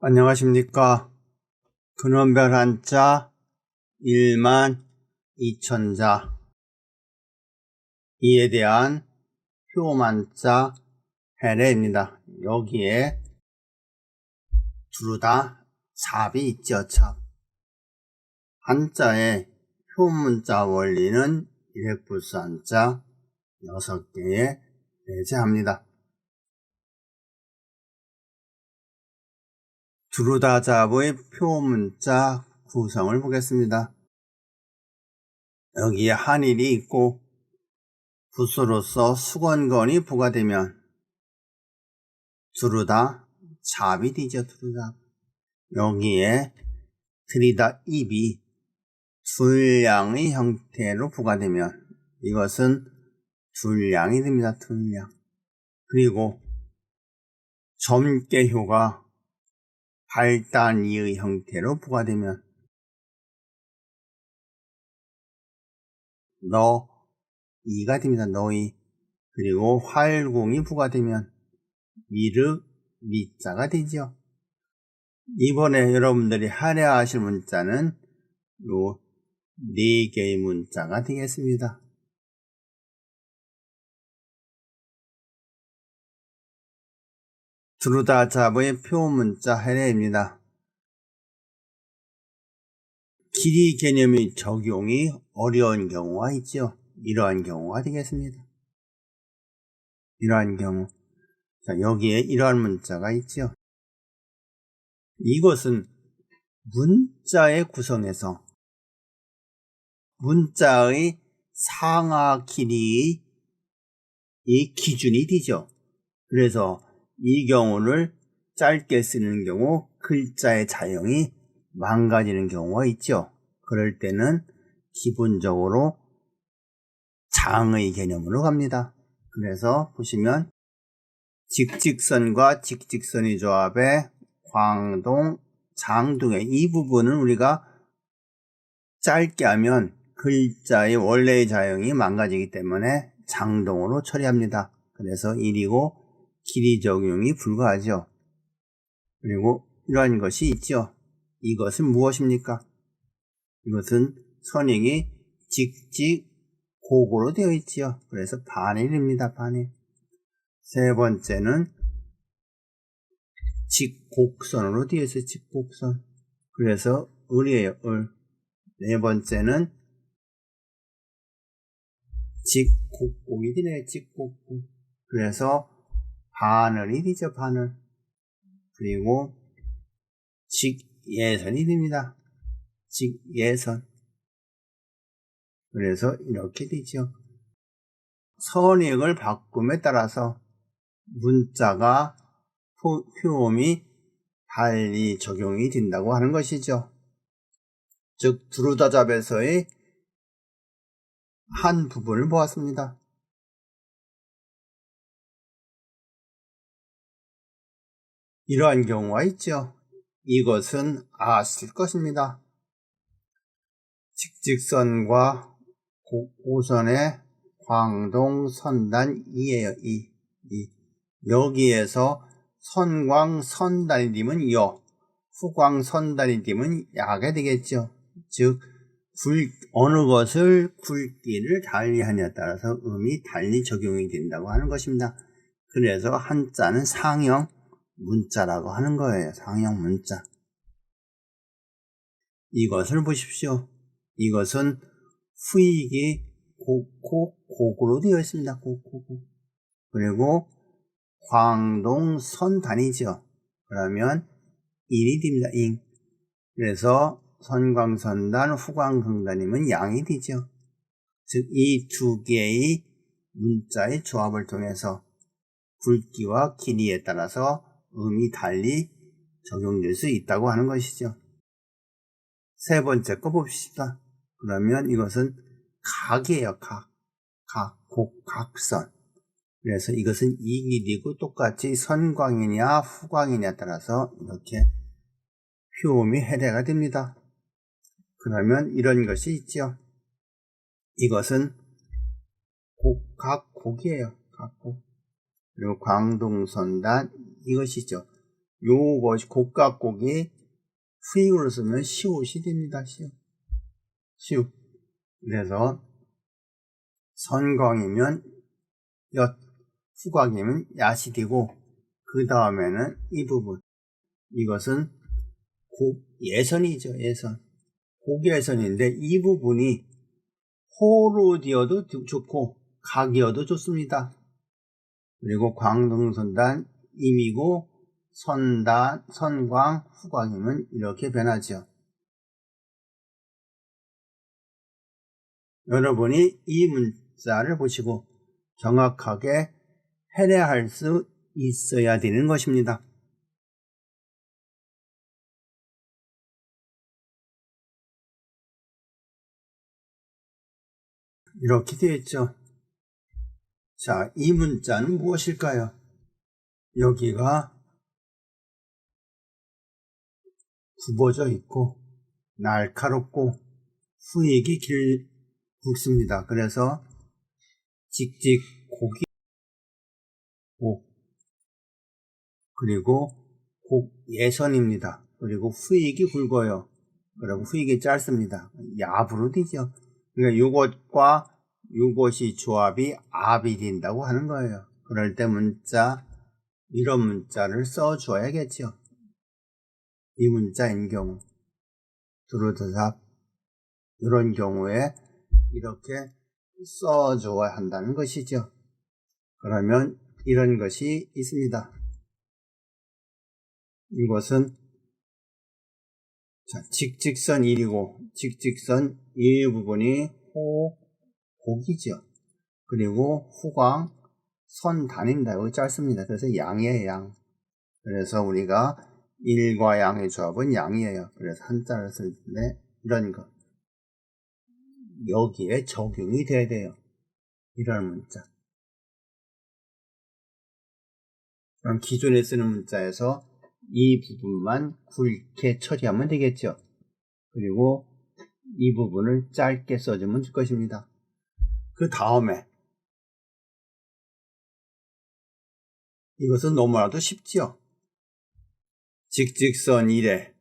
안녕하십니까. 근원별 한자 12,000자 이에 대한 표만자 해례입니다. 여기에 두루 다 삽이 있죠. 삽. 한자의 표문자 원리는 일획부수 한자 6개에 배제합니다. 두루 다 잡의 표문자 구성을 보겠습니다. 여기에 한일이 있고 부수로서 수건건이 부과되면 두루 다 잡이 되죠. 두루 다. 여기에 들이다 입이 둘량의 형태로 부과되면 이것은 둘량이 됩니다. 둘량. 그리고 점괘효가 발단이의 형태로 부과되면 너이가 됩니다. 너이. 그리고 활공이 부과되면 미륵 미자가 되죠. 이번에 여러분들이 할애하실 문자는 요 4개의 문자가 되겠습니다. 두루 다 잡의 표문자 할애입니다. 길이 개념의 적용이 어려운 경우가 있죠. 이러한 경우가 되겠습니다. 이러한 경우. 자, 여기에 이러한 문자가 있죠. 이것은 문자의 구성에서 문자의 상하 길이의 이 기준이 되죠. 그래서 이 경우를 짧게 쓰는 경우 글자의 자형이 망가지는 경우가 있죠. 그럴 때는 기본적으로 장의 개념으로 갑니다. 그래서 보시면 직직선과 직직선의 조합에 광동, 장둥의 이 부분은 우리가 짧게 하면 글자의 원래의 자형이 망가지기 때문에 장동으로 처리합니다. 그래서 1이고 길이 적용이 불가하죠. 그리고 이러한 것이 있죠. 이것은 무엇입니까? 이것은 선행이 직직 고고로 되어 있지요. 그래서 반일입니다. 반일. 세 번째는 직곡선으로 되어 있어요. 직곡선. 그래서 을이에요. 을. 네 번째는 직곡곡이 되네요. 직곡곡. 그래서 반을이 되죠. 반을. 그리고 직예선이 됩니다. 직예선. 그래서 이렇게 되죠. 선익을 바꿈에 따라서 문자가 표음이 달리 적용이 된다고 하는 것이죠. 즉 두루 다 잡에서의 한 부분을 보았습니다. 이러한 경우가 있죠. 이것은 아실 것입니다. 직직선과 고선의 광동 선단 이에요. 이. 여기에서 선광선단이 되면 여, 후광선단이 되면 야가 되겠죠. 즉 어느 것을 굵기를 달리하냐에 따라서 음이 달리 적용이 된다고 하는 것입니다. 그래서 한자는 상형 문자라고 하는 거예요. 상형 문자. 이것을 보십시오. 이것은 후익이 고고로 되어 있습니다. 고고. 그리고 광동선단이죠. 그러면 인이 됩니다. 인. 그래서 선광선단, 후광선단이면 양이 되죠. 즉 이 두 개의 문자의 조합을 통해서 굵기와 길이에 따라서 음이 달리 적용될 수 있다고 하는 것이죠. 세 번째 거 봅시다. 그러면 이것은 각이에요. 각선. 그래서 이것은 이길이고 똑같이 선광이냐 후광이냐에 따라서 이렇게 표음이 해례가 됩니다. 그러면 이런 것이 있죠. 이것은 각곡이에요. 각곡. 그리고 광동선단 이것이죠. 요것이 곡각곡이 수익으로 쓰면 시옷이 됩니다. 시옷. 그래서 선광이면 엿, 후광이면 야시 되고 그 다음에는 이 부분. 이것은 곡예선이죠. 예선. 곡예선인데 이 부분이 호로디어도 좋고 각이어도 좋습니다. 그리고 광등선단 임이고 선단, 선광, 후광이면 이렇게 변하죠. 여러분이 이 문자를 보시고 정확하게 해내할 수 있어야 되는 것입니다. 이렇게 되어 있죠. 자, 이 문자는 무엇일까요? 여기가 굽어져 있고 날카롭고 수익이 굵습니다. 그래서 직직 곡이 곡 그리고 곡예선입니다. 그리고 수익이 굵어요. 그리고 수익이 짧습니다. 야부로 되죠. 그러니까 요것과 요것이 조합이 압이 된다고 하는 거예요. 그럴 때 문자 이런 문자를 써줘야겠죠. 이 문자인 경우 두루두삽 이런 경우에 이렇게 써줘야 한다는 것이죠. 그러면 이런 것이 있습니다. 이것은 직직선 1이고 직직선 1 부분이 곡이죠. 그리고 후광 선 단입니다. 여기 짧습니다. 그래서 양이에요. 양. 그래서 우리가 일과 양의 조합은 양이에요. 그래서 한자를 쓸 때 이런 거 여기에 적용이 돼야 돼요. 이런 문자. 그럼 기존에 쓰는 문자에서 이 부분만 굵게 처리하면 되겠죠. 그리고 이 부분을 짧게 써주면 될 것입니다. 그 다음에 이것은 너무나도 쉽지요. 직직선 1에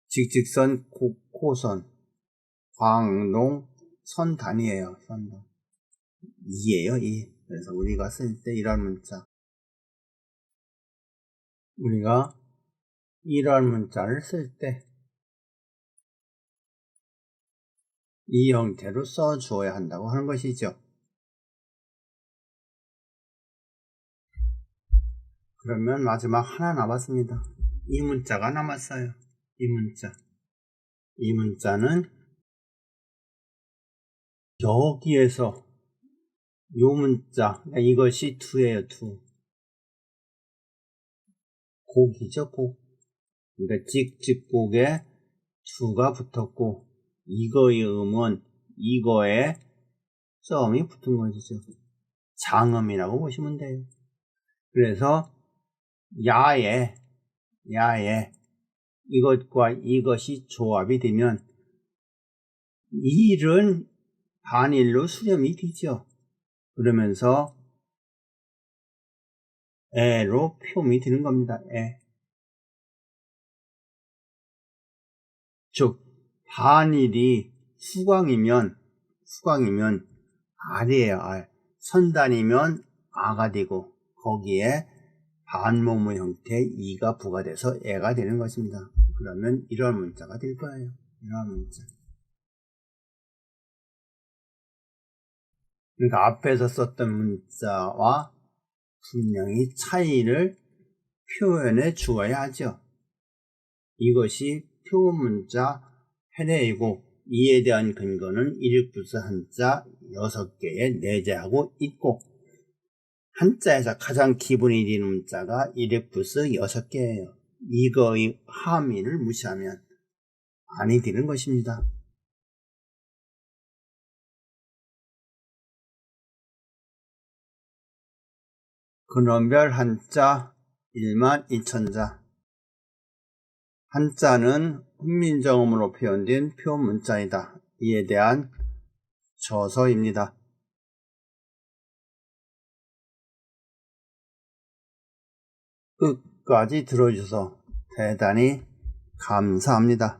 직직선 곡호선 광동 선단이에요. 선단 2예요. 2. 그래서 우리가 쓸 때 이런 문자 우리가 이런 문자를 쓸 때 이 형태로 써주어야 한다고 하는 것이죠. 그러면 마지막 하나 남았습니다. 이 문자가 남았어요. 이 문자. 이 문자는 여기에서 요 문자, 이것이 투예요. 투. 곡이죠. 곡. 그러니까 직직곡에 투가 붙었고 이거의 음은 이거에 점이 붙은 것이죠. 장음이라고 보시면 돼요. 그래서 야에 이것과 이것이 조합이 되면 일은 반일로 수렴이 되죠. 그러면서 에로 표음이 되는 겁니다. 에. 즉 반일이 수광이면 알이에요. 알. 선단이면 아가 되고 거기에 반모무 형태 이가 부과돼서 애가 되는 것입니다. 그러면 이런 문자가 될 거예요. 이런 문자. 그러니까 앞에서 썼던 문자와 분명히 차이를 표현해 주어야 하죠. 이것이 표문자 해내이고 이에 대한 근거는 일익부스 한자 6개에 내재하고 있고 한자에서 가장 기본이 되는 문자가 일익부스 6개예요. 이거의 함의를 무시하면 아니 되는 것입니다. 근원별 한자 12,000자. 한자는 훈민정음으로 표현된 표문자이다. 이에 대한 저서입니다. 끝. 끝까지 들어주셔서 대단히 감사합니다.